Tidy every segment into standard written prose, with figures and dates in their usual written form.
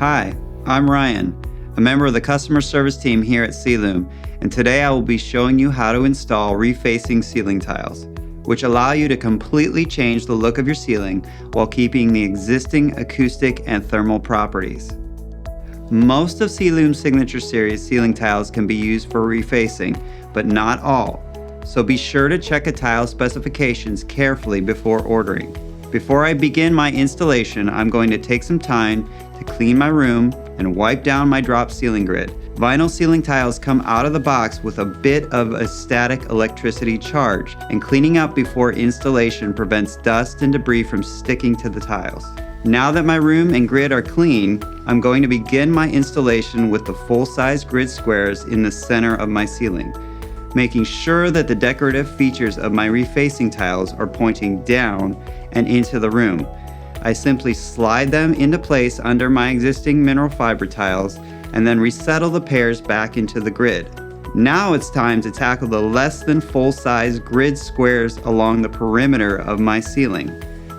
Hi, I'm Ryan, a member of the customer service team here at Ceilume, and today I will be showing you how to install refacing ceiling tiles, which allow you to completely change the look of your ceiling while keeping the existing acoustic and thermal properties. Most of Ceilume's Signature Series ceiling tiles can be used for refacing, but not all, so be sure to check a tile specifications carefully before ordering. Before I begin my installation, I'm going to take some time to clean my room and wipe down my drop ceiling grid. Vinyl ceiling tiles come out of the box with a bit of a static electricity charge, and cleaning up before installation prevents dust and debris from sticking to the tiles. Now that my room and grid are clean, I'm going to begin my installation with the full-size grid squares in the center of my ceiling, making sure that the decorative features of my refacing tiles are pointing down and into the room. I simply slide them into place under my existing mineral fiber tiles and then resettle the pairs back into the grid. Now it's time to tackle the less than full-size grid squares along the perimeter of my ceiling.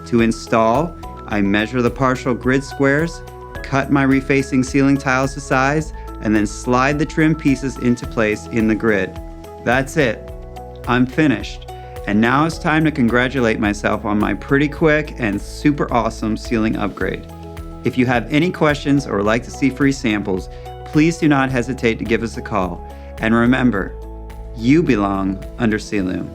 To install, I measure the partial grid squares, cut my refacing ceiling tiles to size, and then slide the trim pieces into place in the grid. That's it. I'm finished. And now it's time to congratulate myself on my pretty quick and super awesome ceiling upgrade. If you have any questions or would like to see free samples, please do not hesitate to give us a call. And remember, you belong under Ceilume.